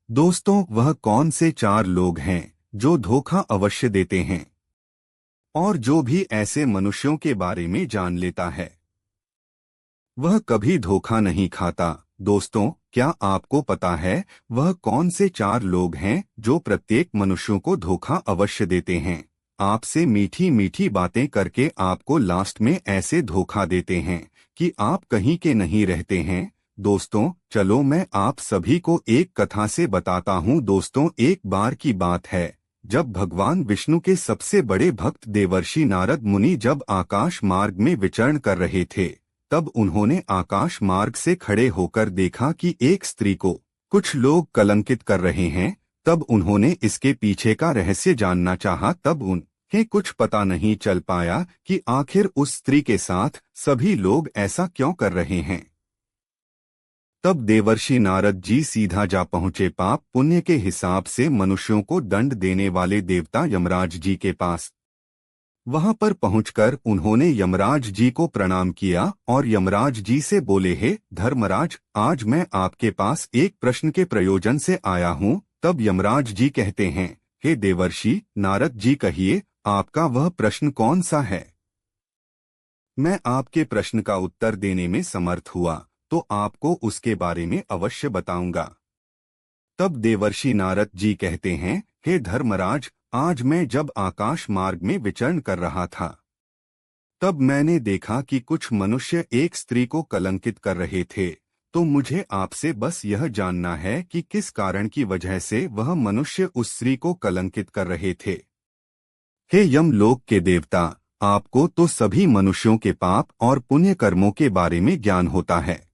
दोस्तों, वह कौन से 4 लोग हैं जो धोखा अवश्य देते हैं और जो भी ऐसे मनुष्यों के बारे में जान लेता है वह कभी धोखा नहीं खाता। दोस्तों, क्या आपको पता है वह कौन से 4 लोग हैं जो प्रत्येक मनुष्यों को धोखा अवश्य देते हैं? आपसे मीठी मीठी बातें करके आपको लास्ट में ऐसे धोखा देते हैं कि आप कहीं के नहीं रहते हैं। दोस्तों, चलो मैं आप सभी को एक कथा से बताता हूँ। दोस्तों, एक बार की बात है जब भगवान विष्णु के सबसे बड़े भक्त देवर्षि नारद मुनि जब आकाश मार्ग में विचरण कर रहे थे, तब उन्होंने आकाश मार्ग से खड़े होकर देखा कि एक स्त्री को कुछ लोग कलंकित कर रहे हैं। तब उन्होंने इसके पीछे का रहस्य जानना चाहा। तब उन्हें कुछ पता नहीं चल पाया कि आखिर उस स्त्री के साथ सभी लोग ऐसा क्यों कर रहे हैं। तब देवर्षि नारद जी सीधा जा पहुंचे पाप पुण्य के हिसाब से मनुष्यों को दंड देने वाले देवता यमराज जी के पास। वहां पर पहुंचकर उन्होंने यमराज जी को प्रणाम किया और यमराज जी से बोले, हे धर्मराज, आज मैं आपके पास एक प्रश्न के प्रयोजन से आया हूं। तब यमराज जी कहते हैं, हे देवर्षि नारद जी, कहिए आपका वह प्रश्न कौन सा है। मैं आपके प्रश्न का उत्तर देने में समर्थ हुआ तो आपको उसके बारे में अवश्य बताऊंगा। तब देवर्षि नारद जी कहते हैं, हे धर्मराज, आज मैं जब आकाश मार्ग में विचरण कर रहा था तब मैंने देखा कि कुछ मनुष्य एक स्त्री को कलंकित कर रहे थे। तो मुझे आपसे बस यह जानना है कि किस कारण की वजह से वह मनुष्य उस स्त्री को कलंकित कर रहे थे। हे यमलोक के देवता, आपको तो सभी मनुष्यों के पाप और पुण्य कर्मों के बारे में ज्ञान होता है,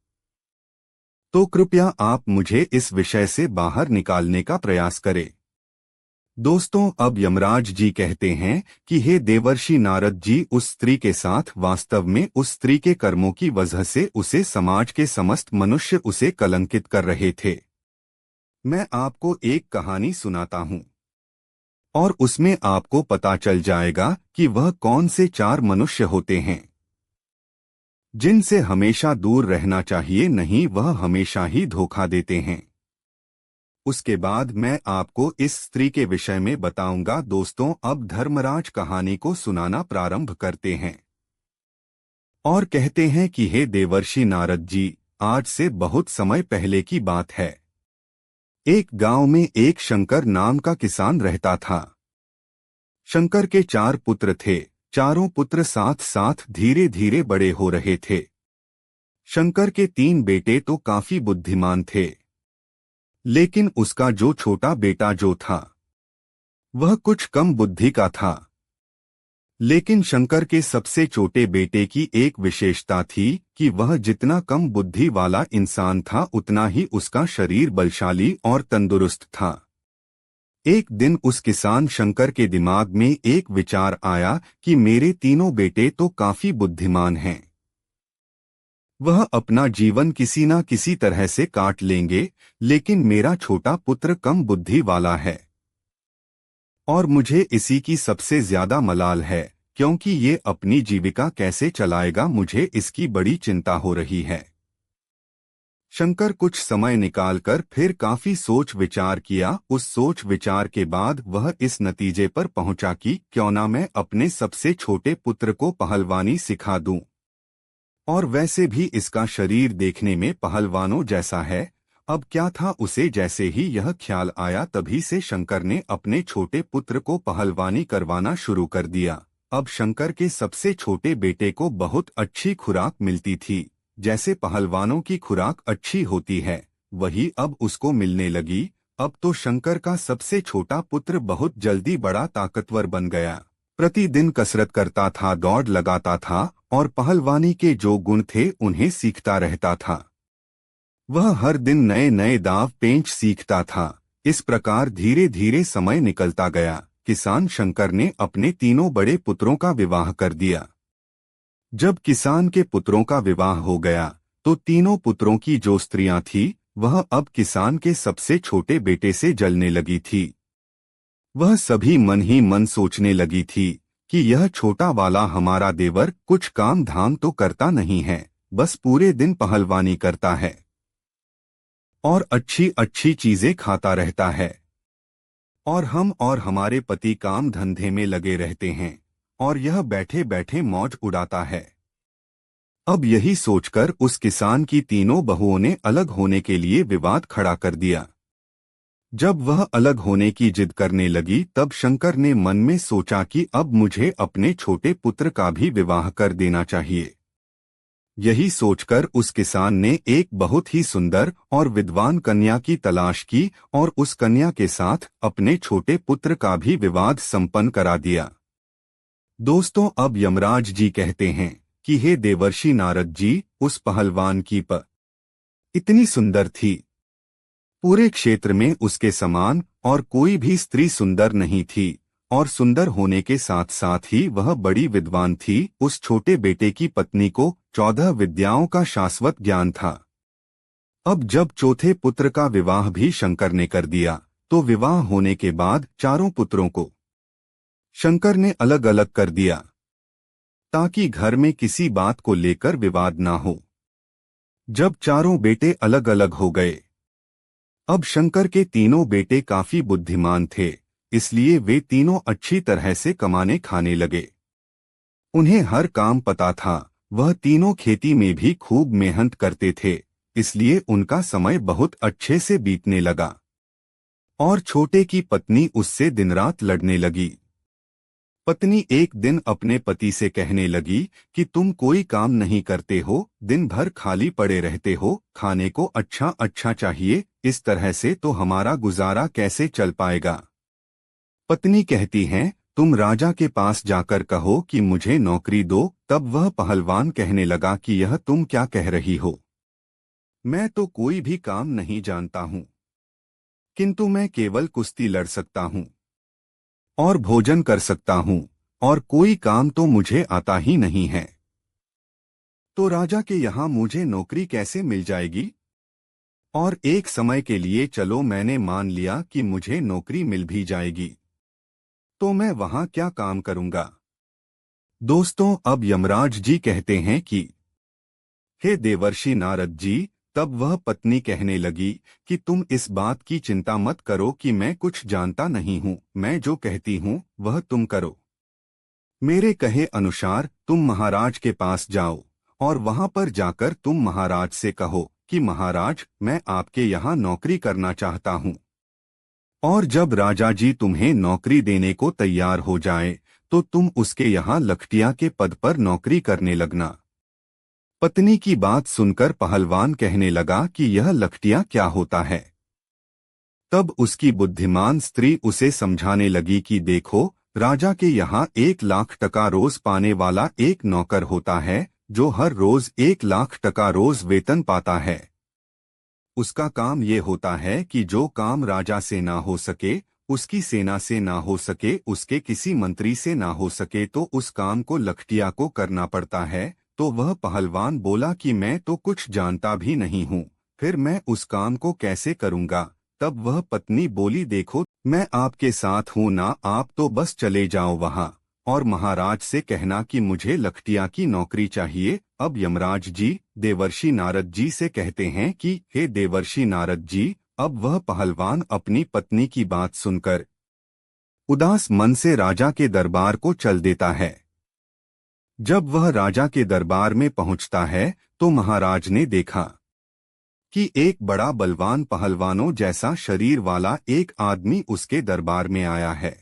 तो कृपया आप मुझे इस विषय से बाहर निकालने का प्रयास करें। दोस्तों, अब यमराज जी कहते हैं कि हे देवर्षि नारद जी, उस स्त्री के साथ वास्तव में उस स्त्री के कर्मों की वजह से उसे समाज के समस्त मनुष्य उसे कलंकित कर रहे थे। मैं आपको एक कहानी सुनाता हूँ और उसमें आपको पता चल जाएगा कि वह कौन से 4 मनुष्य होते हैं जिनसे हमेशा दूर रहना चाहिए, नहीं वह हमेशा ही धोखा देते हैं। उसके बाद मैं आपको इस स्त्री के विषय में बताऊंगा। दोस्तों, अब धर्मराज कहानी को सुनाना प्रारंभ करते हैं और कहते हैं कि हे देवर्षि नारद जी, आज से बहुत समय पहले की बात है। एक गांव में एक शंकर नाम का किसान रहता था। शंकर के 4 पुत्र थे। चारों पुत्र साथ साथ धीरे धीरे बड़े हो रहे थे। शंकर के 3 बेटे तो काफी बुद्धिमान थे, लेकिन उसका जो छोटा बेटा जो था वह कुछ कम बुद्धि का था। लेकिन शंकर के सबसे छोटे बेटे की एक विशेषता थी कि वह जितना कम बुद्धि वाला इंसान था उतना ही उसका शरीर बलशाली और तंदुरुस्त था। एक दिन उस किसान शंकर के दिमाग में एक विचार आया कि मेरे तीनों बेटे तो काफी बुद्धिमान हैं, वह अपना जीवन किसी न किसी तरह से काट लेंगे, लेकिन मेरा छोटा पुत्र कम बुद्धि वाला है और मुझे इसी की सबसे ज्यादा मलाल है, क्योंकि ये अपनी जीविका कैसे चलाएगा, मुझे इसकी बड़ी चिंता हो रही है। शंकर कुछ समय निकालकर फिर काफी सोच विचार किया। उस सोच विचार के बाद वह इस नतीजे पर पहुंचा कि क्यों ना मैं अपने सबसे छोटे पुत्र को पहलवानी सिखा दूं। और वैसे भी इसका शरीर देखने में पहलवानों जैसा है। अब क्या था, उसे जैसे ही यह ख्याल आया तभी से शंकर ने अपने छोटे पुत्र को पहलवानी करवाना शुरू कर दिया। अब शंकर के सबसे छोटे बेटे को बहुत अच्छी खुराक मिलती थी। जैसे पहलवानों की खुराक अच्छी होती है, वही अब उसको मिलने लगी। अब तो शंकर का सबसे छोटा पुत्र बहुत जल्दी बड़ा ताकतवर बन गया। प्रतिदिन कसरत करता था, दौड़ लगाता था और पहलवानी के जो गुण थे उन्हें सीखता रहता था। वह हर दिन नए नए दाव पेंच सीखता था। इस प्रकार धीरे धीरे समय निकलता गया। किसान शंकर ने अपने तीनों बड़े पुत्रों का विवाह कर दिया। जब किसान के पुत्रों का विवाह हो गया तो तीनों पुत्रों की जो स्त्रियां थी वह अब किसान के सबसे छोटे बेटे से जलने लगी थी। वह सभी मन ही मन सोचने लगी थी कि यह छोटा वाला हमारा देवर कुछ काम धाम तो करता नहीं है, बस पूरे दिन पहलवानी करता है और अच्छी अच्छी चीजें खाता रहता है, और हम और हमारे पति काम धंधे में लगे रहते हैं, और यह बैठे बैठे मौज उड़ाता है। अब यही सोचकर उस किसान की तीनों बहुओं ने अलग होने के लिए विवाद खड़ा कर दिया। जब वह अलग होने की जिद करने लगी, तब शंकर ने मन में सोचा कि अब मुझे अपने छोटे पुत्र का भी विवाह कर देना चाहिए। यही सोचकर उस किसान ने एक बहुत ही सुंदर और विद्वान कन्या की तलाश की और उस कन्या के साथ अपने छोटे पुत्र का भी विवाह संपन्न करा दिया। दोस्तों, अब यमराज जी कहते हैं कि हे देवर्षि नारद जी, उस पहलवान की इतनी सुंदर थी, पूरे क्षेत्र में उसके समान और कोई भी स्त्री सुंदर नहीं थी, और सुंदर होने के साथ साथ ही वह बड़ी विद्वान थी। उस छोटे बेटे की पत्नी को 14 विद्याओं का शाश्वत ज्ञान था। अब जब चौथे पुत्र का विवाह भी शंकर ने कर दिया, तो विवाह होने के बाद चारों पुत्रों को शंकर ने अलग अलग कर दिया, ताकि घर में किसी बात को लेकर विवाद ना हो। जब चारों बेटे अलग अलग हो गए, अब शंकर के तीनों बेटे काफी बुद्धिमान थे, इसलिए वे तीनों अच्छी तरह से कमाने खाने लगे। उन्हें हर काम पता था। वह तीनों खेती में भी खूब मेहनत करते थे, इसलिए उनका समय बहुत अच्छे से बीतने लगा। और छोटे की पत्नी उससे दिन रात लड़ने लगी। पत्नी एक दिन अपने पति से कहने लगी कि तुम कोई काम नहीं करते हो, दिन भर खाली पड़े रहते हो, खाने को अच्छा अच्छा चाहिए, इस तरह से तो हमारा गुजारा कैसे चल पाएगा। पत्नी कहती है, तुम राजा के पास जाकर कहो कि मुझे नौकरी दो। तब वह पहलवान कहने लगा कि यह तुम क्या कह रही हो, मैं तो कोई भी काम नहीं जानता हूँ, किंतु मैं केवल कुश्ती लड़ सकता हूँ और भोजन कर सकता हूँ, और कोई काम तो मुझे आता ही नहीं है। तो राजा के यहाँ मुझे नौकरी कैसे मिल जाएगी? और एक समय के लिए चलो मैंने मान लिया कि मुझे नौकरी मिल भी जाएगी, तो मैं वहां क्या काम करूंगा? दोस्तों, अब यमराज जी कहते हैं कि हे देवर्षि नारद जी, तब वह पत्नी कहने लगी कि तुम इस बात की चिंता मत करो कि मैं कुछ जानता नहीं हूँ, मैं जो कहती हूँ वह तुम करो। मेरे कहे अनुसार तुम महाराज के पास जाओ, और वहां पर जाकर तुम महाराज से कहो कि महाराज, मैं आपके यहाँ नौकरी करना चाहता हूँ। और जब राजा जी तुम्हें नौकरी देने को तैयार हो जाए, तो तुम उसके यहाँ लखटिया के पद पर नौकरी करने लगना। पत्नी की बात सुनकर पहलवान कहने लगा कि यह लखटिया क्या होता है। तब उसकी बुद्धिमान स्त्री उसे समझाने लगी कि देखो, राजा के यहाँ 1 लाख टका रोज पाने वाला एक नौकर होता है, जो हर रोज 1 लाख टका रोज वेतन पाता है। उसका काम ये होता है कि जो काम राजा से ना हो सके, उसकी सेना से ना हो सके, उसके किसी मंत्री से ना हो सके, तो उस काम को लखटिया को करना पड़ता है। तो वह पहलवान बोला कि मैं तो कुछ जानता भी नहीं हूँ, फिर मैं उस काम को कैसे करूँगा? तब वह पत्नी बोली, देखो, मैं आपके साथ हूँ ना, आप तो बस चले जाओ वहाँ और महाराज से कहना कि मुझे लखटिया की नौकरी चाहिए। अब यमराज जी देवर्षि नारद जी से कहते हैं कि हे देवर्षि नारद जी, अब वह पहलवान अपनी पत्नी की बात सुनकर उदास मन से राजा के दरबार को चल देता है। जब वह राजा के दरबार में पहुंचता है, तो महाराज ने देखा कि एक बड़ा बलवान पहलवानों जैसा शरीर वाला एक आदमी उसके दरबार में आया है।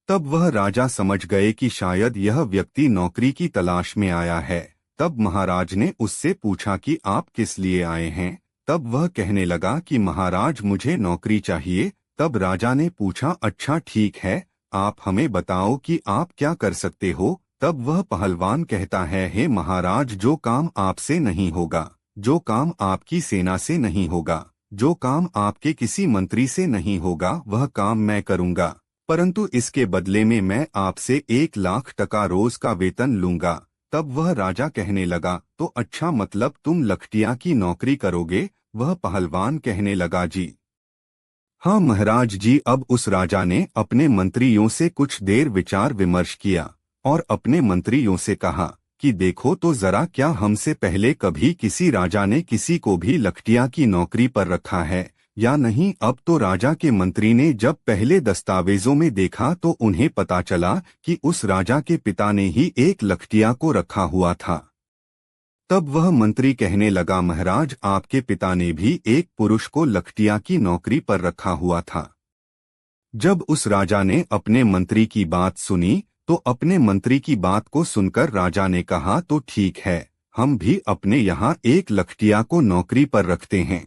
तब वह राजा समझ गए कि शायद यह व्यक्ति नौकरी की तलाश में आया है। तब महाराज ने उससे पूछा कि आप किस लिए आए हैं? तब वह कहने लगा कि महाराज, मुझे नौकरी चाहिए। तब राजा ने पूछा, अच्छा ठीक है, आप हमें बताओ कि आप क्या कर सकते हो? तब वह पहलवान कहता है, हे महाराज, जो काम आपसे नहीं होगा, जो काम आपकी सेना से नहीं होगा, जो काम आपके किसी मंत्री से नहीं होगा, वह काम मैं करूंगा, परंतु इसके बदले में मैं आपसे 1 लाख टका रोज का वेतन लूंगा। तब वह राजा कहने लगा, तो अच्छा, मतलब तुम लखटिया की नौकरी करोगे? वह पहलवान कहने लगा, जी हाँ महाराज जी। अब उस राजा ने अपने मंत्रियों से कुछ देर विचार विमर्श किया और अपने मंत्रियों से कहा कि देखो तो जरा, क्या हमसे पहले कभी किसी राजा ने किसी को भी लखटिया की नौकरी पर रखा है या नहीं? अब तो राजा के मंत्री ने जब पहले दस्तावेजों में देखा तो उन्हें पता चला कि उस राजा के पिता ने ही एक लखटिया को रखा हुआ था। तब वह मंत्री कहने लगा, महाराज, आपके पिता ने भी एक पुरुष को लखटिया की नौकरी पर रखा हुआ था। जब उस राजा ने अपने मंत्री की बात सुनी तो अपने मंत्री की बात को सुनकर राजा ने कहा, तो ठीक है, हम भी अपने यहाँ एक लखटिया को नौकरी पर रखते हैं।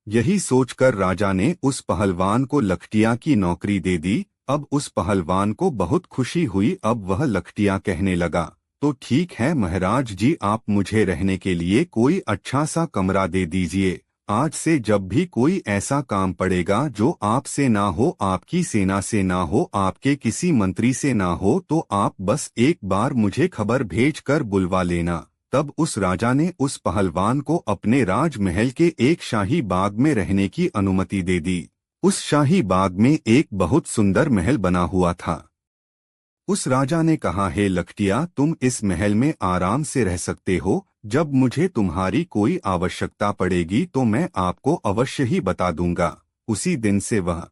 यही सोचकर राजा ने उस पहलवान को लखटिया की नौकरी दे दी। अब उस पहलवान को बहुत खुशी हुई। अब वह लखटिया कहने लगा, तो ठीक है महाराज जी, आप मुझे रहने के लिए कोई अच्छा सा कमरा दे दीजिए। आज से जब भी कोई ऐसा काम पड़ेगा जो आपसे ना हो, आपकी सेना से ना हो, आपके किसी मंत्री से ना हो, तो आप बस एक बार मुझे खबर भेजकर बुलवा लेना। तब उस राजा ने उस पहलवान को अपने राजमहल के एक शाही बाग में रहने की अनुमति दे दी। उस शाही बाग में एक बहुत सुंदर महल बना हुआ था। उस राजा ने कहा, हे लखटिया, तुम इस महल में आराम से रह सकते हो। जब मुझे तुम्हारी कोई आवश्यकता पड़ेगी तो मैं आपको अवश्य ही बता दूंगा। उसी दिन से वह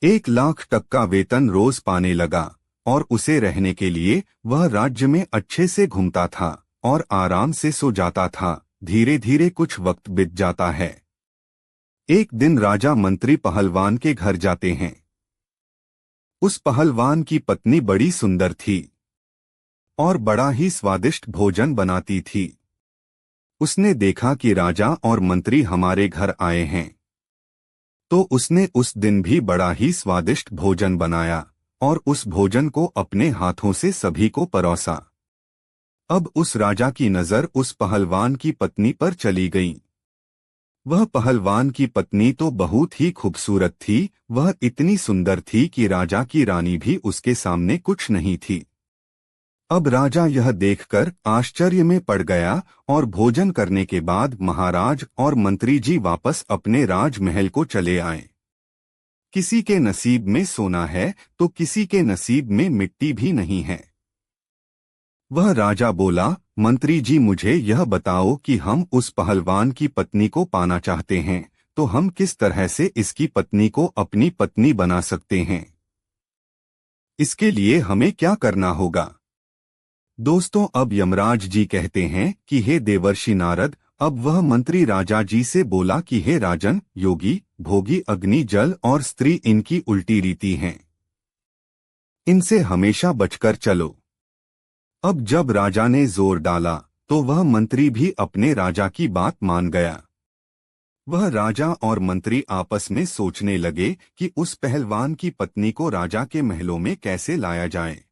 1,00,000 का वेतन रोज पाने लगा और उसे रहने के लिए वह राज्य में अच्छे से घूमता था और आराम से सो जाता था। धीरे धीरे कुछ वक्त बीत जाता है। एक दिन राजा मंत्री पहलवान के घर जाते हैं। उस पहलवान की पत्नी बड़ी सुंदर थी और बड़ा ही स्वादिष्ट भोजन बनाती थी। उसने देखा कि राजा और मंत्री हमारे घर आए हैं, तो उसने उस दिन भी बड़ा ही स्वादिष्ट भोजन बनाया और उस भोजन को अपने हाथों से सभी को परोसा। अब उस राजा की नजर उस पहलवान की पत्नी पर चली गई। वह पहलवान की पत्नी तो बहुत ही खूबसूरत थी। वह इतनी सुंदर थी कि राजा की रानी भी उसके सामने कुछ नहीं थी। अब राजा यह देखकर आश्चर्य में पड़ गया और भोजन करने के बाद महाराज और मंत्री जी वापस अपने राजमहल को चले आए। किसी के नसीब में सोना है तो किसी के नसीब में मिट्टी भी नहीं है। वह राजा बोला, मंत्री जी, मुझे यह बताओ कि हम उस पहलवान की पत्नी को पाना चाहते हैं, तो हम किस तरह से इसकी पत्नी को अपनी पत्नी बना सकते हैं? इसके लिए हमें क्या करना होगा? दोस्तों, अब यमराज जी कहते हैं कि हे देवर्षि नारद, अब वह मंत्री राजा जी से बोला कि हे राजन, योगी, भोगी, अग्नि, जल और स्त्री, इनकी उल्टी रीति हैं। इनसे हमेशा बचकर चलो। अब जब राजा ने जोर डाला तो वह मंत्री भी अपने राजा की बात मान गया। वह राजा और मंत्री आपस में सोचने लगे कि उस पहलवान की पत्नी को राजा के महलों में कैसे लाया जाए।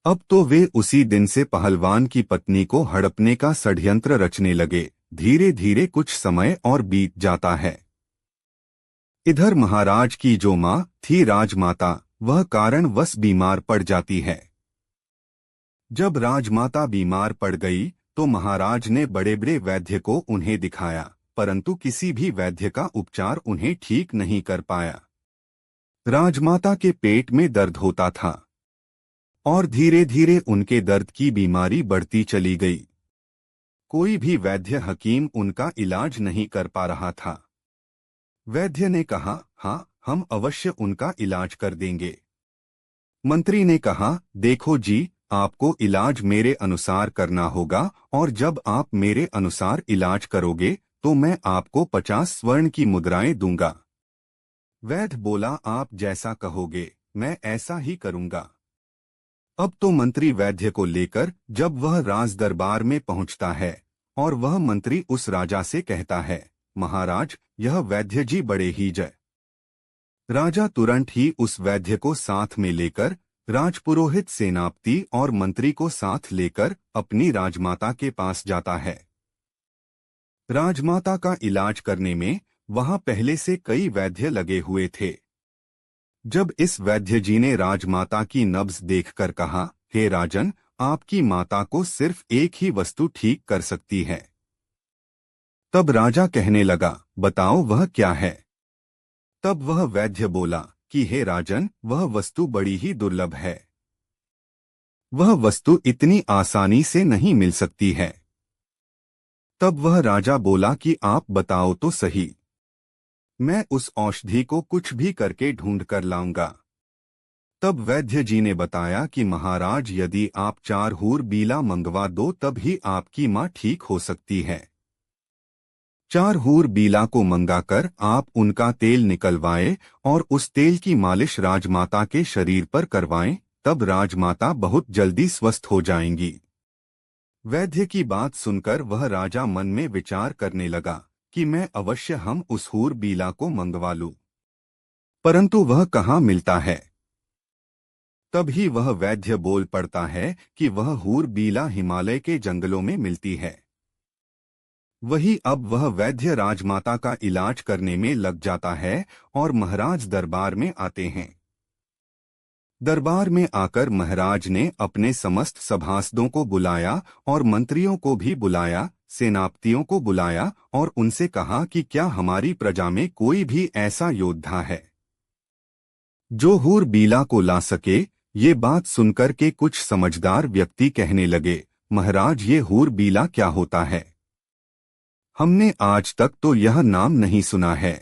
अब तो वे उसी दिन से पहलवान की पत्नी को हड़पने का षड्यंत्र रचने लगे। धीरे धीरे कुछ समय और बीत जाता है। इधर महाराज की जो माँ थी राजमाता, वह कारणवश बीमार पड़ जाती है। जब राजमाता बीमार पड़ गई तो महाराज ने बड़े बड़े वैद्य को उन्हें दिखाया, परंतु किसी भी वैद्य का उपचार उन्हें ठीक नहीं कर पाया। राजमाता के पेट में दर्द होता था और धीरे धीरे उनके दर्द की बीमारी बढ़ती चली गई। कोई भी वैद्य हकीम उनका इलाज नहीं कर पा रहा था। वैद्य ने कहा, हाँ, हम अवश्य उनका इलाज कर देंगे। मंत्री ने कहा, देखो जी, आपको इलाज मेरे अनुसार करना होगा और जब आप मेरे अनुसार इलाज करोगे तो मैं आपको 50 स्वर्ण की मुद्राएं दूंगा। वैद्य बोला, आप जैसा कहोगे मैं ऐसा ही करूंगा। अब तो मंत्री वैद्य को लेकर जब वह राज दरबार में पहुंचता है और वह मंत्री उस राजा से कहता है, महाराज, यह वैद्य जी बड़े ही जय। राजा तुरंत ही उस वैद्य को साथ में लेकर राजपुरोहित, सेनापति और मंत्री को साथ लेकर अपनी राजमाता के पास जाता है। राजमाता का इलाज करने में वहां पहले से कई वैद्य लगे हुए थे। जब इस वैद्य जी ने राजमाता की नब्ज देखकर कहा, हे राजन, आपकी माता को सिर्फ एक ही वस्तु ठीक कर सकती है। तब राजा कहने लगा, बताओ वह क्या है? तब वह वैद्य बोला कि हे राजन, वह वस्तु बड़ी ही दुर्लभ है। वह वस्तु इतनी आसानी से नहीं मिल सकती है। तब वह राजा बोला कि आप बताओ तो सही, मैं उस औषधि को कुछ भी करके ढूंढ कर लाऊंगा। तब वैद्य जी ने बताया कि महाराज, यदि आप 4 हूर बीला मंगवा दो तब ही आपकी माँ ठीक हो सकती है। 4 हूर बीला को मंगाकर आप उनका तेल निकलवाए और उस तेल की मालिश राजमाता के शरीर पर करवाएं, तब राजमाता बहुत जल्दी स्वस्थ हो जाएंगी। वैद्य की बात सुनकर वह राजा मन में विचार करने लगा कि मैं अवश्य हम उस हूर बीला को मंगवा लूं, परंतु वह कहाँ मिलता है। तभी वह वैद्य बोल पड़ता है कि वह हूर बीला हिमालय के जंगलों में मिलती है। वही अब वह वैद्य राजमाता का इलाज करने में लग जाता है और महाराज दरबार में आते हैं। दरबार में आकर महाराज ने अपने समस्त सभासदों को बुलाया और मंत्रियों को भी बुलाया, सेनापतियों को बुलाया और उनसे कहा कि क्या हमारी प्रजा में कोई भी ऐसा योद्धा है जो हूर बीला को ला सके। ये बात सुनकर के कुछ समझदार व्यक्ति कहने लगे, महाराज, ये हूर बीला क्या होता है? हमने आज तक तो यह नाम नहीं सुना है।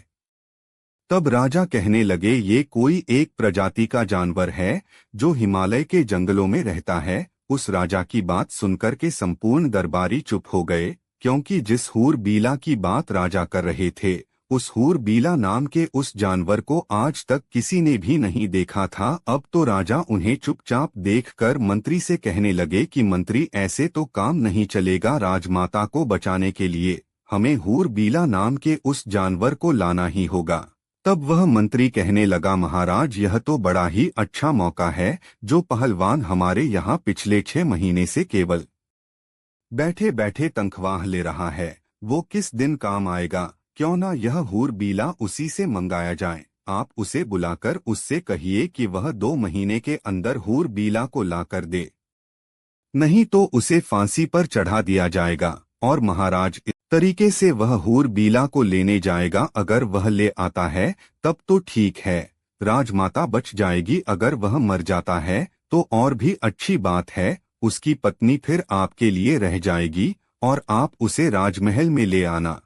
तब राजा कहने लगे, ये कोई एक प्रजाति का जानवर है जो हिमालय के जंगलों में रहता है। उस राजा की बात सुनकर के संपूर्ण दरबारी चुप हो गए, क्योंकि जिस हूर बीला की बात राजा कर रहे थे, उस हूर बीला नाम के उस जानवर को आज तक किसी ने भी नहीं देखा था। अब तो राजा उन्हें चुपचाप देखकर मंत्री से कहने लगे कि मंत्री, ऐसे तो काम नहीं चलेगा। राजमाता को बचाने के लिए हमें हूर बीला नाम के उस जानवर को लाना ही होगा। तब वह मंत्री कहने लगा, महाराज, यह तो बड़ा ही अच्छा मौका है। जो पहलवान हमारे यहाँ पिछले 6 महीने से केवल बैठे बैठे तनख्वाह ले रहा है, वो किस दिन काम आएगा? क्यों ना यह हूर बीला उसी से मंगाया जाए। आप उसे बुलाकर उससे कहिए कि वह 2 महीने के अंदर हूर बीला को लाकर दे, नहीं तो उसे फांसी पर चढ़ा दिया जाएगा। और महाराज, इस तरीके से वह हूर बीला को लेने जाएगा। अगर वह ले आता है तब तो ठीक है, राजमाता बच जाएगी। अगर वह मर जाता है तो और भी अच्छी बात है, उसकी पत्नी फिर आपके लिए रह जाएगी और आप उसे राजमहल में ले आना।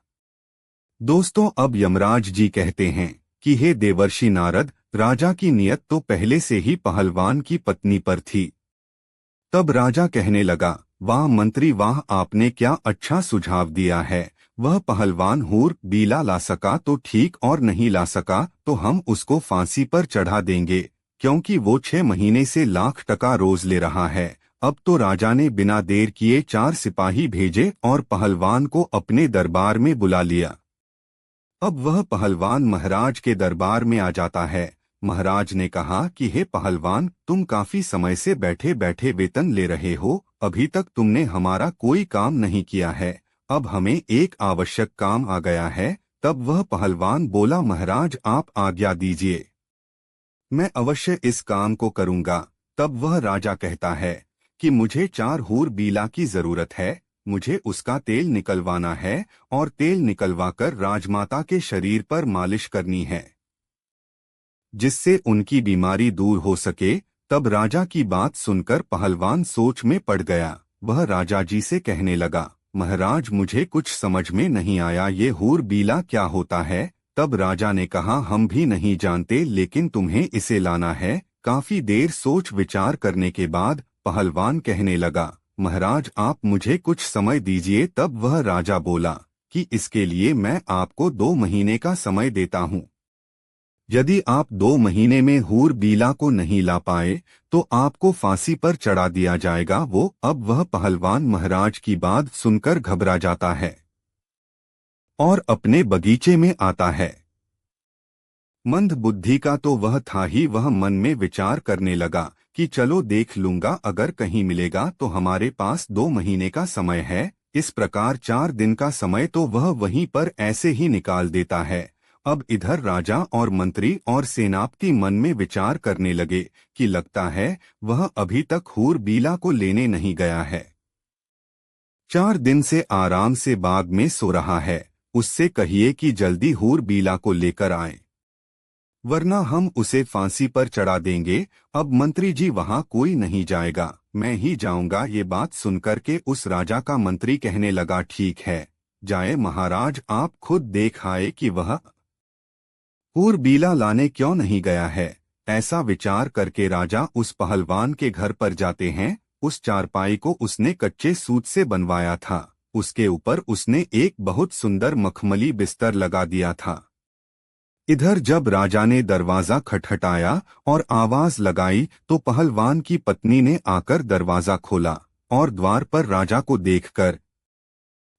दोस्तों, अब यमराज जी कहते हैं कि हे देवर्षि नारद, राजा की नियत तो पहले से ही पहलवान की पत्नी पर थी। तब राजा कहने लगा, वाह मंत्री वाह, आपने क्या अच्छा सुझाव दिया है। वह पहलवान हूर बीला ला सका तो ठीक, और नहीं ला सका तो हम उसको फांसी पर चढ़ा देंगे, क्योंकि वो 6 महीने से लाख टका रोज ले रहा है। अब तो राजा ने बिना देर किए 4 सिपाही भेजे और पहलवान को अपने दरबार में बुला लिया। अब वह पहलवान महाराज के दरबार में आ जाता है। महाराज ने कहा कि हे पहलवान, तुम काफी समय से बैठे बैठे वेतन ले रहे हो, अभी तक तुमने हमारा कोई काम नहीं किया है। अब हमें एक आवश्यक काम आ गया है। तब वह पहलवान बोला, महाराज आप आज्ञा दीजिए, मैं अवश्य इस काम को करूंगा। तब वह राजा कहता है कि मुझे 4 हूर बीला की जरूरत है, मुझे उसका तेल निकलवाना है और तेल निकलवाकर राजमाता के शरीर पर मालिश करनी है, जिससे उनकी बीमारी दूर हो सके। तब राजा की बात सुनकर पहलवान सोच में पड़ गया। वह राजा जी से कहने लगा, महाराज, मुझे कुछ समझ में नहीं आया, ये हूर बीला क्या होता है? तब राजा ने कहा, हम भी नहीं जानते, लेकिन तुम्हें इसे लाना है। काफी देर सोच विचार करने के बाद पहलवान कहने लगा, महाराज आप मुझे कुछ समय दीजिए। तब वह राजा बोला कि इसके लिए मैं आपको 2 महीने का समय देता हूँ। यदि आप 2 महीने में हूर बीला को नहीं ला पाए तो आपको फांसी पर चढ़ा दिया जाएगा। अब वह पहलवान महाराज की बात सुनकर घबरा जाता है और अपने बगीचे में आता है। मंद बुद्धि का तो वह था ही, वह मन में विचार करने लगा कि चलो देख लूंगा, अगर कहीं मिलेगा तो हमारे पास 2 महीने का समय है। इस प्रकार 4 दिन का समय तो वह वहीं पर ऐसे ही निकाल देता है। अब इधर राजा और मंत्री और सेनापति मन में विचार करने लगे कि लगता है वह अभी तक हूर बीला को लेने नहीं गया है। 4 दिन से आराम से बाग में सो रहा है, उससे कहिए कि जल्दी हूर बीला को लेकर आए, वरना हम उसे फांसी पर चढ़ा देंगे। अब मंत्री जी, वहां कोई नहीं जाएगा, मैं ही जाऊंगा। ये बात सुनकर के उस राजा का मंत्री कहने लगा, ठीक है, जाए महाराज, आप खुद देख आए कि वह बीला लाने क्यों नहीं गया है। ऐसा विचार करके राजा उस पहलवान के घर पर जाते हैं। उस चारपाई को उसने कच्चे सूत से बनवाया था। उसके ऊपर उसने एक बहुत सुंदर मखमली बिस्तर लगा दिया था। इधर जब राजा ने दरवाजा खटखटाया और आवाज लगाई तो पहलवान की पत्नी ने आकर दरवाजा खोला और द्वार पर राजा को देखकर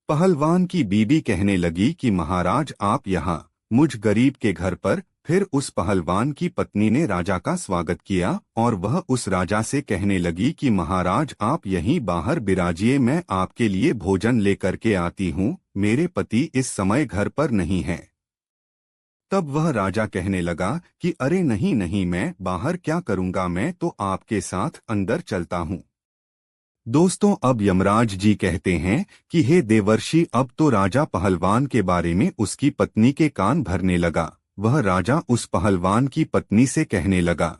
पहलवान की बीबी कहने लगी कि महाराज, आप यहाँ मुझ गरीब के घर पर। फिर उस पहलवान की पत्नी ने राजा का स्वागत किया और वह उस राजा से कहने लगी कि महाराज, आप यहीं बाहर बिराजिए, मैं आपके लिए भोजन लेकर के आती हूँ। मेरे पति इस समय घर पर नहीं है। तब वह राजा कहने लगा कि अरे नहीं नहीं, मैं बाहर क्या करूँगा, मैं तो आपके साथ अंदर चलता हूँ। दोस्तों, अब यमराज जी कहते हैं कि हे देवर्षि, अब तो राजा पहलवान के बारे में उसकी पत्नी के कान भरने लगा। वह राजा उस पहलवान की पत्नी से कहने लगा,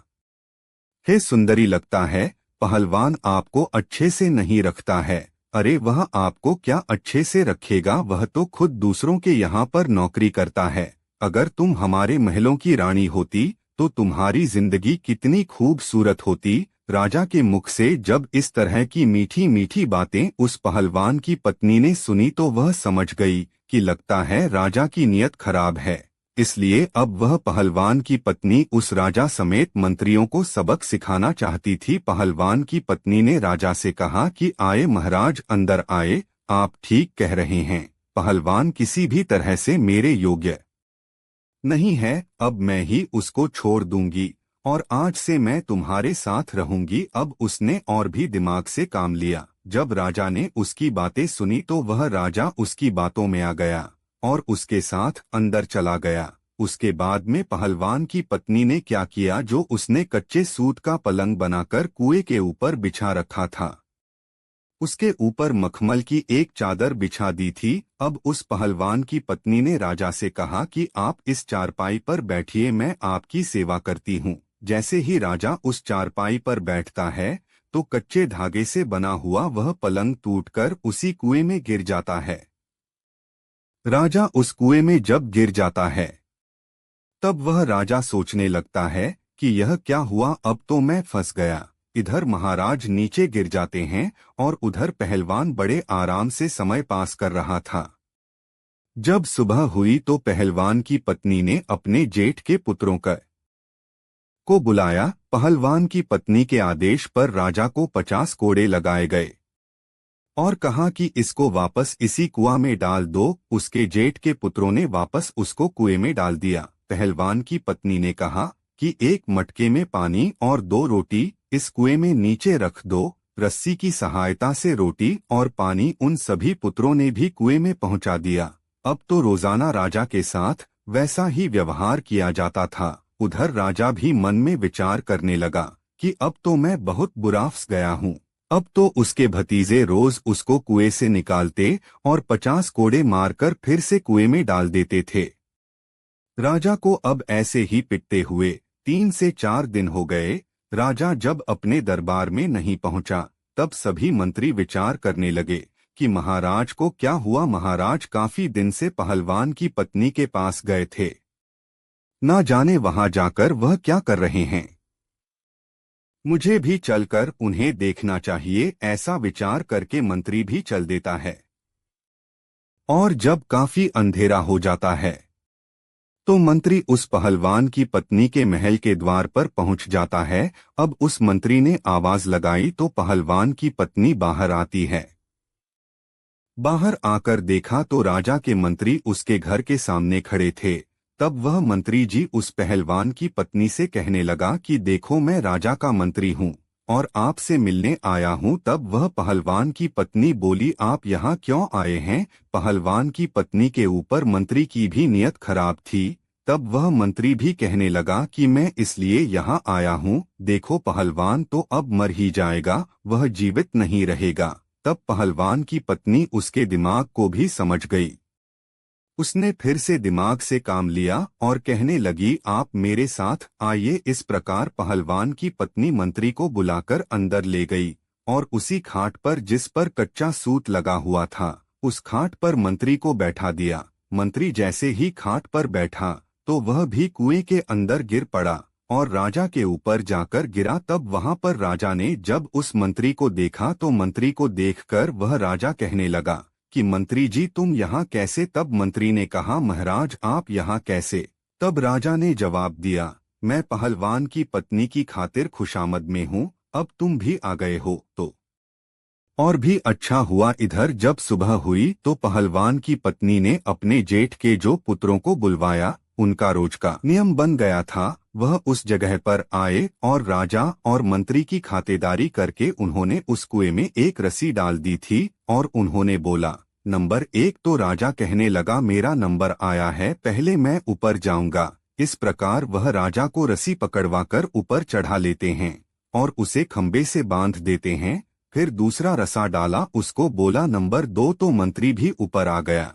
हे सुंदरी, लगता है पहलवान आपको अच्छे से नहीं रखता है। अरे वह आपको क्या अच्छे से रखेगा, वह तो खुद दूसरों के यहाँ पर नौकरी करता है। अगर तुम हमारे महलों की रानी होती तो तुम्हारी जिंदगी कितनी खूबसूरत होती। राजा के मुख से जब इस तरह की मीठी मीठी बातें उस पहलवान की पत्नी ने सुनी तो वह समझ गई कि लगता है राजा की नीयत खराब है। इसलिए अब वह पहलवान की पत्नी उस राजा समेत मंत्रियों को सबक सिखाना चाहती थी। पहलवान की पत्नी ने राजा से कहा कि आए महाराज, अंदर आए, आप ठीक कह रहे हैं, पहलवान किसी भी तरह से मेरे योग्य नहीं है। अब मैं ही उसको छोड़ दूंगी और आज से मैं तुम्हारे साथ रहूंगी। अब उसने और भी दिमाग से काम लिया। जब राजा ने उसकी बातें सुनी तो वह राजा उसकी बातों में आ गया और उसके साथ अंदर चला गया। उसके बाद में पहलवान की पत्नी ने क्या किया, जो उसने कच्चे सूत का पलंग बनाकर कुएं के ऊपर बिछा रखा था, उसके ऊपर मखमल की एक चादर बिछा दी थी। अब उस पहलवान की पत्नी ने राजा से कहा कि आप इस चारपाई पर बैठिए, मैं आपकी सेवा करती हूँ। जैसे ही राजा उस चारपाई पर बैठता है तो कच्चे धागे से बना हुआ वह पलंग टूटकर उसी कुएं में गिर जाता है। राजा उस कुएं में जब गिर जाता है तब वह राजा सोचने लगता है कि यह क्या हुआ, अब तो मैं फंस गया। इधर महाराज नीचे गिर जाते हैं और उधर पहलवान बड़े आराम से समय पास कर रहा था। जब सुबह हुई तो पहलवान की पत्नी ने अपने जेठ के पुत्रों को बुलाया। पहलवान की पत्नी के आदेश पर राजा को 50 कोड़े लगाए गए और कहा कि इसको वापस इसी कुआं में डाल दो। उसके जेठ के पुत्रों ने वापस उसको कुएं में डाल दिया। पहलवान की पत्नी ने कहा कि एक मटके में पानी और 2 रोटी इस कुएं में नीचे रख दो। रस्सी की सहायता से रोटी और पानी उन सभी पुत्रों ने भी कुएं में पहुंचा दिया। अब तो रोजाना राजा के साथ वैसा ही व्यवहार किया जाता था। उधर राजा भी मन में विचार करने लगा कि अब तो मैं बहुत बुरा फंस गया हूँ। अब तो उसके भतीजे रोज उसको कुएं से निकालते और 50 कोड़े मारकर फिर से कुएं में डाल देते थे। राजा को अब ऐसे ही पिटते हुए 3 से 4 दिन हो गए। राजा जब अपने दरबार में नहीं पहुंचा तब सभी मंत्री विचार करने लगे कि महाराज को क्या हुआ। महाराज काफी दिन से पहलवान की पत्नी के पास गए थे, ना जाने वहां जाकर वह क्या कर रहे हैं। मुझे भी चलकर उन्हें देखना चाहिए, ऐसा विचार करके मंत्री भी चल देता है। और जब काफी अंधेरा हो जाता है तो मंत्री उस पहलवान की पत्नी के महल के द्वार पर पहुंच जाता है। अब उस मंत्री ने आवाज लगाई तो पहलवान की पत्नी बाहर आती है। बाहर आकर देखा तो राजा के मंत्री उसके घर के सामने खड़े थे। तब वह मंत्री जी उस पहलवान की पत्नी से कहने लगा कि देखो, मैं राजा का मंत्री हूँ और आपसे मिलने आया हूँ। तब वह पहलवान की पत्नी बोली, आप यहाँ क्यों आए हैं। पहलवान की पत्नी के ऊपर मंत्री की भी नीयत खराब थी। तब वह मंत्री भी कहने लगा कि मैं इसलिए यहाँ आया हूँ, देखो पहलवान तो अब मर ही जाएगा, वह जीवित नहीं रहेगा। तब पहलवान की पत्नी उसके दिमाग को भी समझ गई। उसने फिर से दिमाग से काम लिया और कहने लगी, आप मेरे साथ आइए। इस प्रकार पहलवान की पत्नी मंत्री को बुलाकर अंदर ले गई और उसी खाट पर जिस पर कच्चा सूत लगा हुआ था उस खाट पर मंत्री को बैठा दिया। मंत्री जैसे ही खाट पर बैठा तो वह भी कुएं के अंदर गिर पड़ा और राजा के ऊपर जाकर गिरा। तब वहां पर राजा ने जब उस मंत्री को देखा तो मंत्री को देखकर वह राजा कहने लगा कि मंत्री जी तुम यहाँ कैसे? तब मंत्री ने कहा महाराज आप यहाँ कैसे? तब राजा ने जवाब दिया मैं पहलवान की पत्नी की खातिर खुशामद में हूँ, अब तुम भी आ गए हो तो और भी अच्छा हुआ। इधर जब सुबह हुई तो पहलवान की पत्नी ने अपने जेठ के जो पुत्रों को बुलवाया। उनका रोज का नियम बन गया था, वह उस जगह पर आए और राजा और मंत्री की खातिरदारी करके उन्होंने उस कुएं में एक रस्सी डाल दी थी और उन्होंने बोला नंबर 1। तो राजा कहने लगा मेरा नंबर आया है, पहले मैं ऊपर जाऊंगा। इस प्रकार वह राजा को रस्सी पकड़वाकर ऊपर चढ़ा लेते हैं और उसे खंबे से बांध देते हैं। फिर दूसरा रस्सा डाला, उसको बोला नंबर 2। तो मंत्री भी ऊपर आ गया,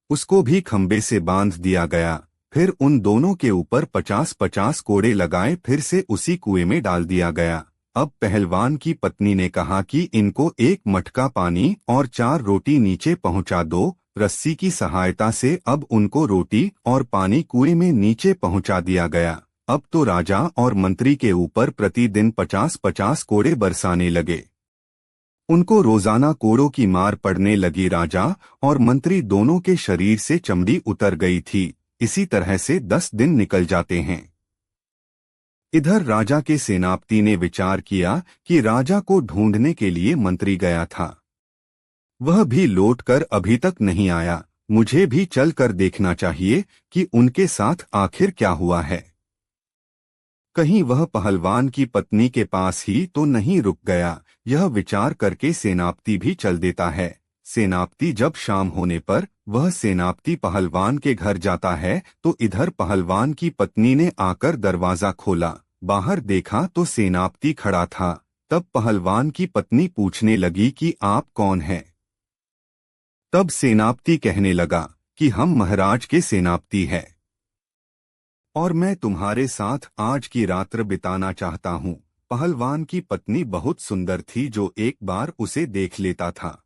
उसको भी खंबे से बांध दिया गया। फिर उन दोनों के ऊपर 50-50 कोड़े लगाए, फिर से उसी कुएं में डाल दिया गया। अब पहलवान की पत्नी ने कहा कि इनको एक मटका पानी और 4 रोटी नीचे पहुंचा दो। रस्सी की सहायता से अब उनको रोटी और पानी कुएं में नीचे पहुंचा दिया गया। अब तो राजा और मंत्री के ऊपर प्रतिदिन 50-50 कोड़े बरसाने लगे। उनको रोजाना कोड़ों की मार पड़ने लगी। राजा और मंत्री दोनों के शरीर से चमड़ी उतर गई थी। इसी तरह से 10 दिन निकल जाते हैं। इधर राजा के सेनापति ने विचार किया कि राजा को ढूंढने के लिए मंत्री गया था, वह भी लौटकर अभी तक नहीं आया। मुझे भी चल कर देखना चाहिए कि उनके साथ आखिर क्या हुआ है। कहीं वह पहलवान की पत्नी के पास ही तो नहीं रुक गया। यह विचार करके सेनापति भी चल देता है। सेनापति जब शाम होने पर वह सेनापति पहलवान के घर जाता है तो इधर पहलवान की पत्नी ने आकर दरवाजा खोला। बाहर देखा तो सेनापति खड़ा था। तब पहलवान की पत्नी पूछने लगी कि आप कौन हैं? तब सेनापति कहने लगा कि हम महाराज के सेनापति हैं और मैं तुम्हारे साथ आज की रात्र बिताना चाहता हूँ। पहलवान की पत्नी बहुत सुंदर थी, जो एक बार उसे देख लेता था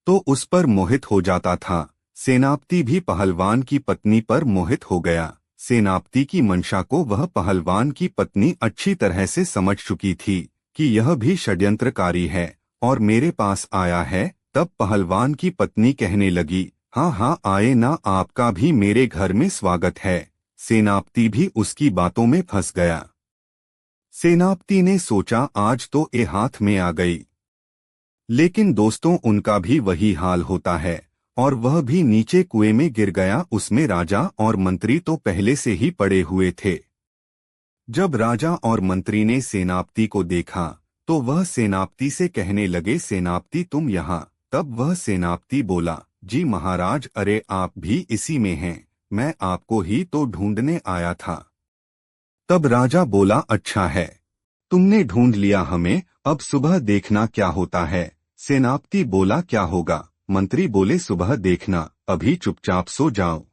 तो उस पर मोहित हो जाता था। सेनापति भी पहलवान की पत्नी पर मोहित हो गया। सेनापति की मंशा को वह पहलवान की पत्नी अच्छी तरह से समझ चुकी थी कि यह भी षड्यंत्रकारी है और मेरे पास आया है। तब पहलवान की पत्नी कहने लगी हाँ हाँ आए ना, आपका भी मेरे घर में स्वागत है। सेनापति भी उसकी बातों में फंस गया। सेनापति ने सोचा आज तो ये हाथ में आ गई, लेकिन दोस्तों उनका भी वही हाल होता है और वह भी नीचे कुएं में गिर गया। उसमें राजा और मंत्री तो पहले से ही पड़े हुए थे। जब राजा और मंत्री ने सेनापति को देखा तो वह सेनापति से कहने लगे सेनापति तुम यहाँ? तब वह सेनापति बोला जी महाराज, अरे आप भी इसी में हैं, मैं आपको ही तो ढूंढने आया था। तब राजा बोला अच्छा है, तुमने ढूंढ लिया हमें, अब सुबह देखना क्या होता है। सेनापति बोला क्या होगा? मंत्री बोले सुबह देखना, अभी चुपचाप सो जाओ।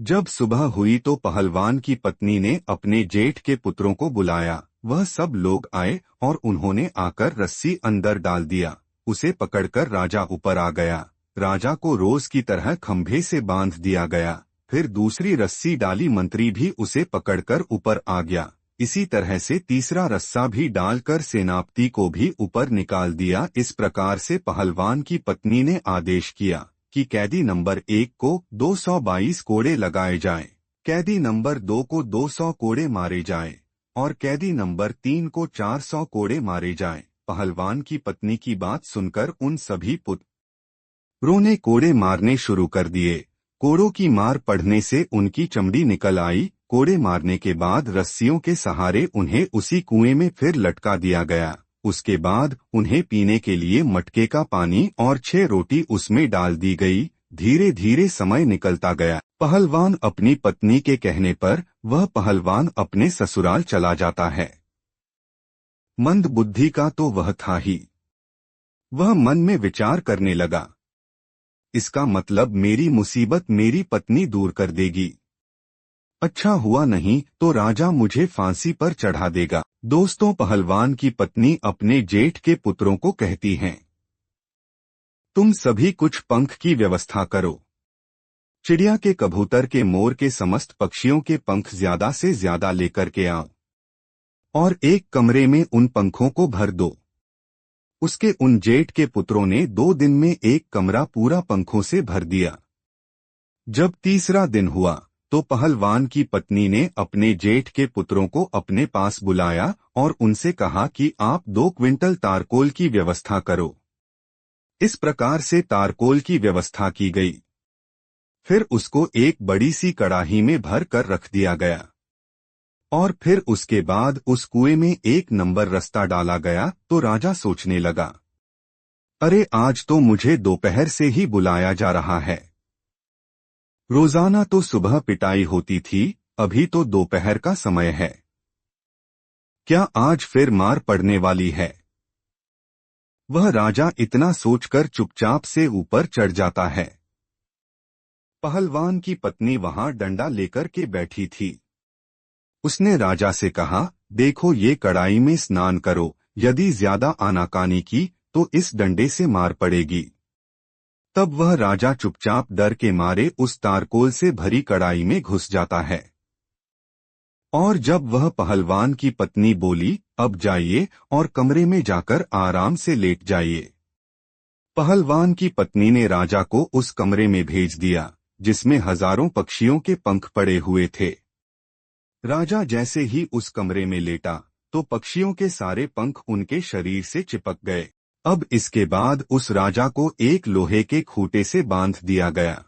जब सुबह हुई तो पहलवान की पत्नी ने अपने जेठ के पुत्रों को बुलाया। वह सब लोग आए और उन्होंने आकर रस्सी अंदर डाल दिया। उसे पकड़कर राजा ऊपर आ गया। राजा को रोज की तरह खंभे से बांध दिया गया। फिर दूसरी रस्सी डाली, मंत्री भी उसे पकड़कर ऊपर आ गया। इसी तरह से तीसरा रस्सा भी डालकर सेनापति को भी ऊपर निकाल दिया। इस प्रकार से पहलवान की पत्नी ने आदेश किया कि कैदी नंबर 1 को 222 कोड़े लगाए जाएं, कैदी नंबर 2 को 200 कोड़े मारे जाएं और कैदी नंबर 3 को 400 कोड़े मारे जाएं। पहलवान की पत्नी की बात सुनकर उन सभी पुत्रों ने कोड़े मारने शुरू कर दिए। कोड़ों की मार पड़ने से उनकी चमड़ी निकल आई। कोड़े मारने के बाद रस्सियों के सहारे उन्हें उसी कुएं में फिर लटका दिया गया। उसके बाद उन्हें पीने के लिए मटके का पानी और 6 रोटी उसमें डाल दी गई। धीरे धीरे समय निकलता गया। पहलवान अपनी पत्नी के कहने पर वह पहलवान अपने ससुराल चला जाता है। मंद बुद्धि का तो वह था ही। वह मन में विचार करने लगा, इसका मतलब मेरी मुसीबत मेरी पत्नी दूर कर देगी। अच्छा हुआ नहीं तो राजा मुझे फांसी पर चढ़ा देगा। दोस्तों, पहलवान की पत्नी अपने जेठ के पुत्रों को कहती हैं, तुम सभी कुछ पंख की व्यवस्था करो। चिड़िया के, कबूतर के, मोर के, समस्त पक्षियों के पंख ज्यादा से ज्यादा लेकर के आओ और एक कमरे में उन पंखों को भर दो। उसके उन जेठ के पुत्रों ने 2 दिन में एक कमरा पूरा पंखों से भर दिया। जब तीसरा दिन हुआ तो पहलवान की पत्नी ने अपने जेठ के पुत्रों को अपने पास बुलाया और उनसे कहा कि आप 2 क्विंटल तारकोल की व्यवस्था करो। इस प्रकार से तारकोल की व्यवस्था की गई। फिर उसको एक बड़ी सी कड़ाही में भर कर रख दिया गया और फिर उसके बाद उस कुएं में 1 नंबर रास्ता डाला गया। तो राजा सोचने लगा, अरे आज तो मुझे दोपहर से ही बुलाया जा रहा है। रोजाना तो सुबह पिटाई होती थी, अभी तो दोपहर का समय है। क्या आज फिर मार पड़ने वाली है? वह राजा इतना सोचकर चुपचाप से ऊपर चढ़ जाता है। पहलवान की पत्नी वहां डंडा लेकर के बैठी थी। उसने राजा से कहा, देखो ये कड़ाई में स्नान करो, यदि ज्यादा आनाकानी की तो इस डंडे से मार पड़ेगी। तब वह राजा चुपचाप डर के मारे उस तारकोल से भरी कड़ाई में घुस जाता है। और जब वह पहलवान की पत्नी बोली, अब जाइए और कमरे में जाकर आराम से लेट जाइए, पहलवान की पत्नी ने राजा को उस कमरे में भेज दिया जिसमें हजारों पक्षियों के पंख पड़े हुए थे। राजा जैसे ही उस कमरे में लेटा तो पक्षियों के सारे पंख उनके शरीर से चिपक गए। अब इसके बाद उस राजा को एक लोहे के खूंटे से बांध दिया गया।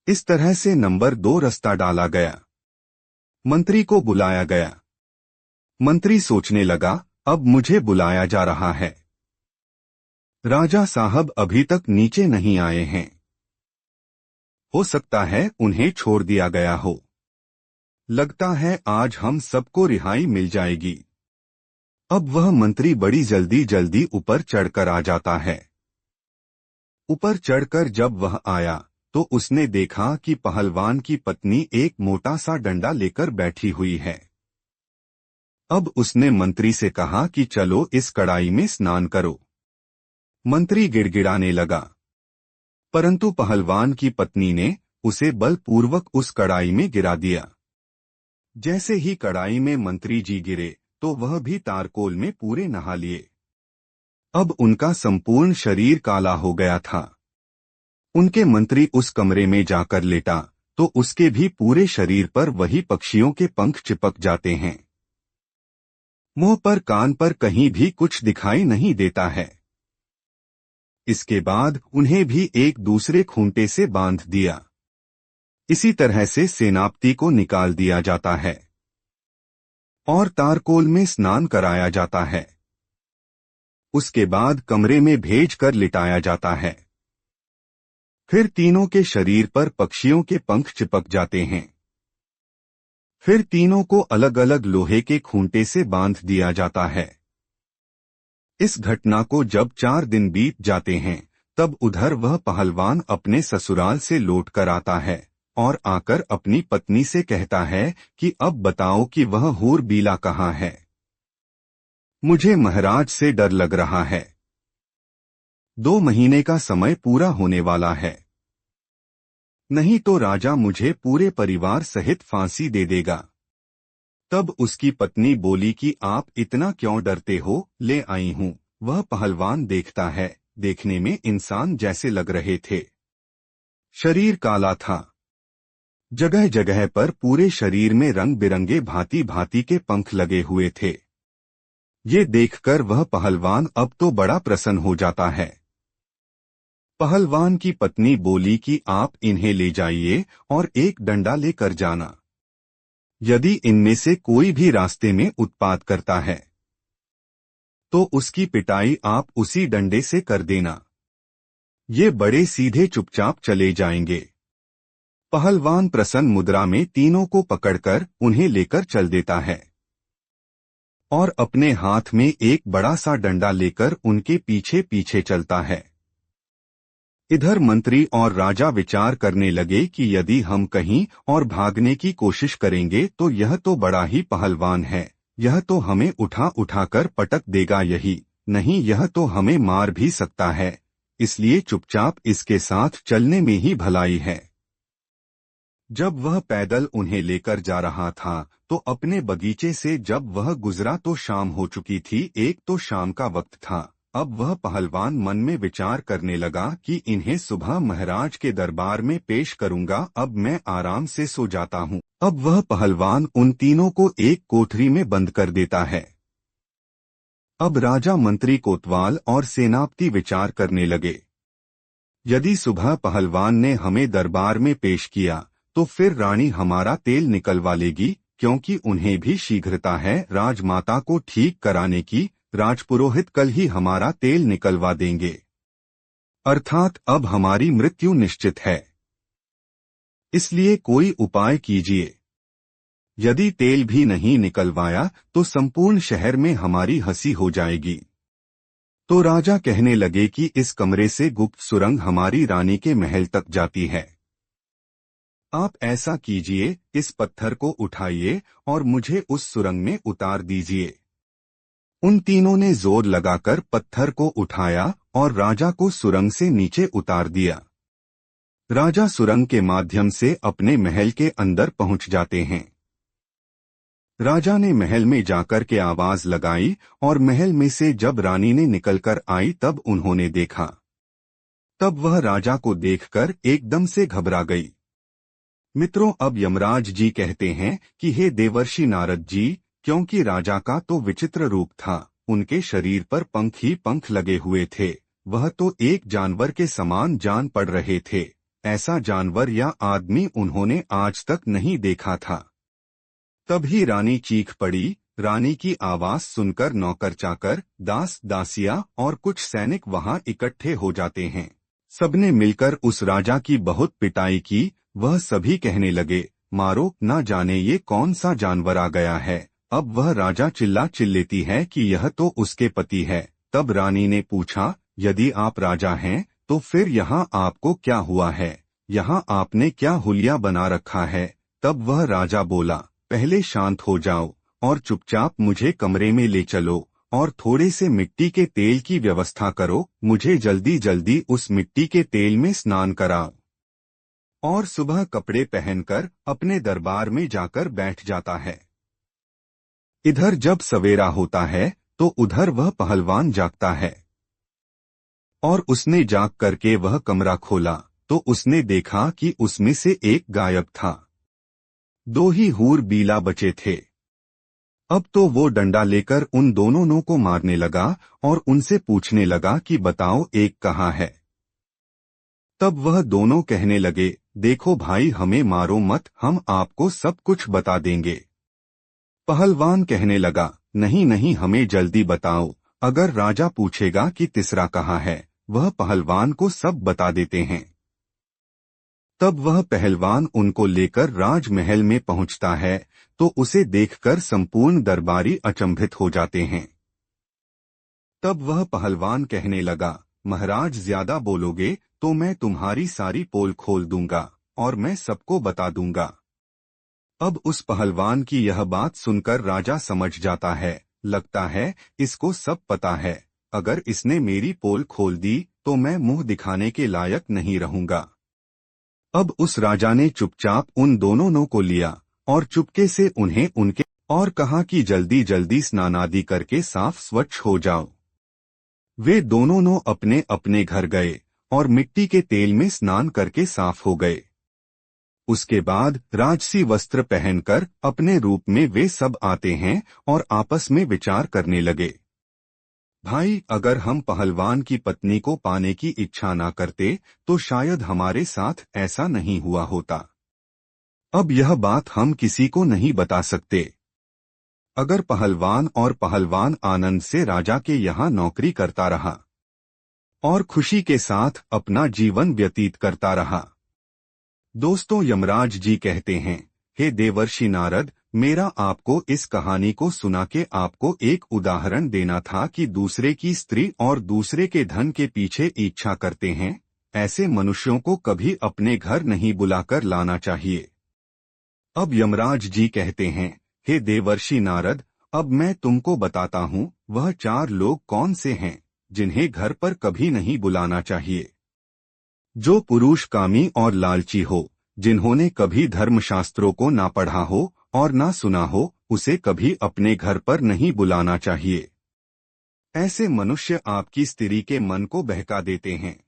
इस तरह से नंबर 2 रास्ता डाला गया। मंत्री को बुलाया गया। मंत्री सोचने लगा, अब मुझे बुलाया जा रहा है। राजा साहब अभी तक नीचे नहीं आए हैं। हो सकता है उन्हें छोड़ दिया गया हो। लगता है आज हम सबको रिहाई मिल जाएगी। अब वह मंत्री बड़ी जल्दी जल्दी ऊपर चढ़कर आ जाता है। ऊपर चढ़कर जब वह आया तो उसने देखा कि पहलवान की पत्नी एक मोटा सा डंडा लेकर बैठी हुई है। अब उसने मंत्री से कहा कि चलो इस कड़ाई में स्नान करो। मंत्री गिड़गिड़ाने लगा, परंतु पहलवान की पत्नी ने उसे बलपूर्वक उस कड़ाई में गिरा दिया। जैसे ही कड़ाई में मंत्री जी गिरे तो वह भी तारकोल में पूरे नहा लिए। अब उनका संपूर्ण शरीर काला हो गया था। उनके मंत्री उस कमरे में जाकर लेटा तो उसके भी पूरे शरीर पर वही पक्षियों के पंख चिपक जाते हैं। मुंह पर, कान पर कहीं भी कुछ दिखाई नहीं देता है। इसके बाद उन्हें भी एक दूसरे खूंटे से बांध दिया। इसी तरह से सेनापति को निकाल दिया जाता है और तारकोल में स्नान कराया जाता है। उसके बाद कमरे में भेज कर लिटाया जाता है। फिर तीनों के शरीर पर पक्षियों के पंख चिपक जाते हैं। फिर तीनों को अलग अलग लोहे के खूंटे से बांध दिया जाता है। इस घटना को जब 4 दिन बीत जाते हैं तब उधर वह पहलवान अपने ससुराल से लौट कर आता है और आकर अपनी पत्नी से कहता है कि अब बताओ कि वह हूर बीला कहाँ है। मुझे महाराज से डर लग रहा है। 2 महीने का समय पूरा होने वाला है, नहीं तो राजा मुझे पूरे परिवार सहित फांसी दे देगा। तब उसकी पत्नी बोली कि आप इतना क्यों डरते हो, ले आई हूँ। वह पहलवान देखता है, देखने में इंसान जैसे लग रहे थे। शरीर काला था। जगह जगह पर पूरे शरीर में रंग बिरंगे भांति भांति के पंख लगे हुए थे। ये देखकर वह पहलवान अब तो बड़ा प्रसन्न हो जाता है। पहलवान की पत्नी बोली कि आप इन्हें ले जाइए और एक डंडा लेकर जाना। यदि इनमें से कोई भी रास्ते में उत्पात करता है तो उसकी पिटाई आप उसी डंडे से कर देना। ये बड़े सीधे चुपचाप चले जाएंगे। पहलवान प्रसन्न मुद्रा में तीनों को पकड़कर उन्हें लेकर चल देता है और अपने हाथ में एक बड़ा सा डंडा लेकर उनके पीछे पीछे चलता है। इधर मंत्री और राजा विचार करने लगे कि यदि हम कहीं और भागने की कोशिश करेंगे तो यह तो बड़ा ही पहलवान है, यह तो हमें उठा उठाकर पटक देगा, यही नहीं यह तो हमें मार भी सकता है, इसलिए चुपचाप इसके साथ चलने में ही भलाई है। जब वह पैदल उन्हें लेकर जा रहा था तो अपने बगीचे से जब वह गुजरा तो शाम हो चुकी थी, एक तो शाम का वक्त था। अब वह पहलवान मन में विचार करने लगा कि इन्हें सुबह महाराज के दरबार में पेश करूंगा, अब मैं आराम से सो जाता हूँ। अब वह पहलवान उन तीनों को एक कोठरी में बंद कर देता है। अब राजा, मंत्री, कोतवाल और सेनापति विचार करने लगे, यदि सुबह पहलवान ने हमें दरबार में पेश किया तो फिर रानी हमारा तेल निकलवा लेगी, क्योंकि उन्हें भी शीघ्रता है राजमाता को ठीक कराने की, राजपुरोहित कल ही हमारा तेल निकलवा देंगे, अर्थात अब हमारी मृत्यु निश्चित है। इसलिए कोई उपाय कीजिए। यदि तेल भी नहीं निकलवाया तो संपूर्ण शहर में हमारी हंसी हो जाएगी। तो राजा कहने लगे कि इस कमरे से गुप्त सुरंग हमारी रानी के महल तक जाती है। आप ऐसा कीजिए, इस पत्थर को उठाइए और मुझे उस सुरंग में उतार दीजिए। उन तीनों ने जोर लगाकर पत्थर को उठाया और राजा को सुरंग से नीचे उतार दिया। राजा सुरंग के माध्यम से अपने महल के अंदर पहुंच जाते हैं। राजा ने महल में जाकर के आवाज लगाई और महल में से जब रानी ने निकलकर आई तब उन्होंने देखा। तब वह राजा को देखकर एकदम से घबरा गई। मित्रों, अब यमराज जी कहते हैं कि हे देवर्षि नारद जी, क्योंकि राजा का तो विचित्र रूप था, उनके शरीर पर पंख ही पंख लगे हुए थे, वह तो एक जानवर के समान जान पड़ रहे थे। ऐसा जानवर या आदमी उन्होंने आज तक नहीं देखा था। तभी रानी चीख पड़ी। रानी की आवाज सुनकर नौकर चाकर, दास दासिया और कुछ सैनिक वहां इकट्ठे हो जाते हैं। सबने मिलकर उस राजा की बहुत पिटाई की। वह सभी कहने लगे, मारो, ना जाने ये कौन सा जानवर आ गया है। अब वह राजा चिल्ला चिल्लेती है कि यह तो उसके पति है। तब रानी ने पूछा, यदि आप राजा हैं तो फिर यहाँ आपको क्या हुआ है, यहाँ आपने क्या हुलिया बना रखा है। तब वह राजा बोला, पहले शांत हो जाओ और चुपचाप मुझे कमरे में ले चलो और थोड़े से मिट्टी के तेल की व्यवस्था करो, मुझे जल्दी जल्दी उस मिट्टी के तेल में स्नान कराओ। और सुबह कपड़े पहनकर अपने दरबार में जाकर बैठ जाता है। इधर जब सवेरा होता है तो उधर वह पहलवान जागता है और उसने जाग करके वह कमरा खोला तो उसने देखा कि उसमें से एक गायब था। 2 ही हूर बीला बचे थे। अब तो वो डंडा लेकर उन दोनों को मारने लगा और उनसे पूछने लगा कि बताओ एक कहाँ है। तब वह दोनों कहने लगे, देखो भाई, हमें मारो मत, हम आपको सब कुछ बता देंगे। पहलवान कहने लगा, नहीं नहीं, हमें जल्दी बताओ, अगर राजा पूछेगा कि तीसरा कहाँ है, वह पहलवान को सब बता देते हैं। तब वह पहलवान उनको लेकर राजमहल में पहुंचता है तो उसे देखकर संपूर्ण दरबारी अचंभित हो जाते हैं। तब वह पहलवान कहने लगा, महाराज, ज्यादा बोलोगे तो मैं तुम्हारी सारी पोल खोल दूंगा और मैं सबको बता दूंगा। अब उस पहलवान की यह बात सुनकर राजा समझ जाता है, लगता है इसको सब पता है, अगर इसने मेरी पोल खोल दी तो मैं मुंह दिखाने के लायक नहीं रहूंगा। अब उस राजा ने चुपचाप उन दोनों को लिया और चुपके से उन्हें उनके और कहा कि जल्दी जल्दी स्नान आदि करके साफ स्वच्छ हो जाओ। वे दोनों अपने अपने घर गए और मिट्टी के तेल में स्नान करके साफ हो गए। उसके बाद राजसी वस्त्र पहनकर अपने रूप में वे सब आते हैं और आपस में विचार करने लगे, भाई, अगर हम पहलवान की पत्नी को पाने की इच्छा ना करते तो शायद हमारे साथ ऐसा नहीं हुआ होता। अब यह बात हम किसी को नहीं बता सकते। अगर पहलवान और पहलवान आनंद से राजा के यहाँ नौकरी करता रहा और खुशी के साथ अपना जीवन व्यतीत करता रहा। दोस्तों, यमराज जी कहते हैं, हे देवर्षि नारद, मेरा आपको इस कहानी को सुना के आपको एक उदाहरण देना था कि दूसरे की स्त्री और दूसरे के धन के पीछे इच्छा करते हैं, ऐसे मनुष्यों को कभी अपने घर नहीं बुलाकर लाना चाहिए। अब यमराज जी कहते हैं, हे देवर्षि नारद, अब मैं तुमको बताता हूँ वह 4 लोग कौन से हैं जिन्हें घर पर कभी नहीं बुलाना चाहिए। जो पुरुष कामी और लालची हो, जिन्होंने कभी धर्मशास्त्रों को ना पढ़ा हो और ना सुना हो, उसे कभी अपने घर पर नहीं बुलाना चाहिए। ऐसे मनुष्य आपकी स्त्री के मन को बहका देते हैं।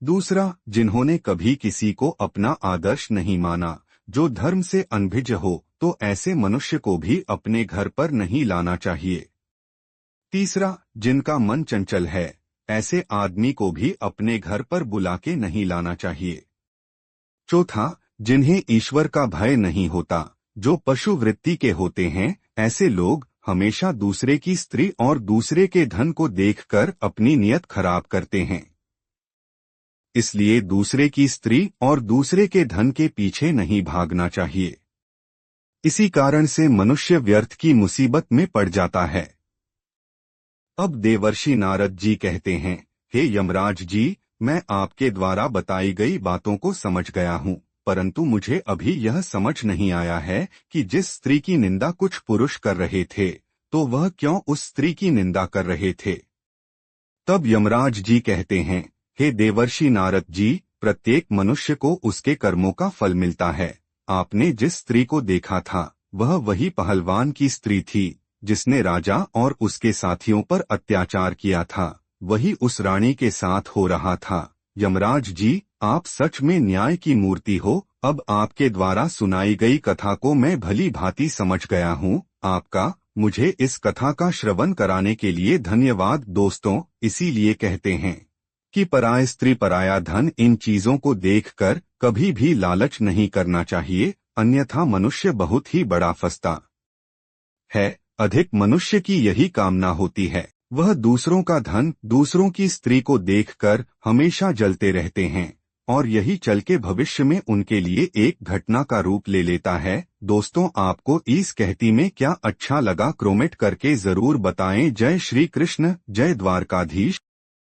दूसरा, जिन्होंने कभी किसी को अपना आदर्श नहीं माना, जो धर्म से अनभिज्ञ हो, तो ऐसे मनुष्य को भी अपने घर पर नहीं लाना चाहिए। तीसरा, जिनका मन चंचल है, ऐसे आदमी को भी अपने घर पर बुला के नहीं लाना चाहिए। चौथा, जिन्हें ईश्वर का भय नहीं होता, जो पशु वृत्ति के होते हैं, ऐसे लोग हमेशा दूसरे की स्त्री और दूसरे के धन को देखकर अपनी नियत खराब करते हैं। इसलिए दूसरे की स्त्री और दूसरे के धन के पीछे नहीं भागना चाहिए। इसी कारण से मनुष्य व्यर्थ की मुसीबत में पड़ जाता है। अब देवर्षि नारद जी कहते हैं, हे यमराज जी, मैं आपके द्वारा बताई गई बातों को समझ गया हूँ, परंतु मुझे अभी यह समझ नहीं आया है कि जिस स्त्री की निंदा कुछ पुरुष कर रहे थे, तो वह क्यों उस स्त्री की निंदा कर रहे थे। तब यमराज जी कहते हैं, हे देवर्षि नारद जी, प्रत्येक मनुष्य को उसके कर्मों का फल मिलता है। आपने जिस स्त्री को देखा था, वह वही पहलवान की स्त्री थी जिसने राजा और उसके साथियों पर अत्याचार किया था। वही उस रानी के साथ हो रहा था। यमराज जी, आप सच में न्याय की मूर्ति हो। अब आपके द्वारा सुनाई गई कथा को मैं भली भांति समझ गया हूँ। आपका मुझे इस कथा का श्रवण कराने के लिए धन्यवाद दोस्तों। इसीलिए कहते हैं कि पराय स्त्री पराया धन, इन चीजों को देखकर कभी भी लालच नहीं करना चाहिए, अन्यथा मनुष्य बहुत ही बड़ा फंसता है। अधिक मनुष्य की यही कामना होती है, वह दूसरों का धन, दूसरों की स्त्री को देखकर हमेशा जलते रहते हैं, और यही चल के भविष्य में उनके लिए एक घटना का रूप ले लेता है। दोस्तों, आपको इस कहती में क्या अच्छा लगा, कमेंट करके जरूर बताएं। जय श्री कृष्ण, जय द्वारकाधीश।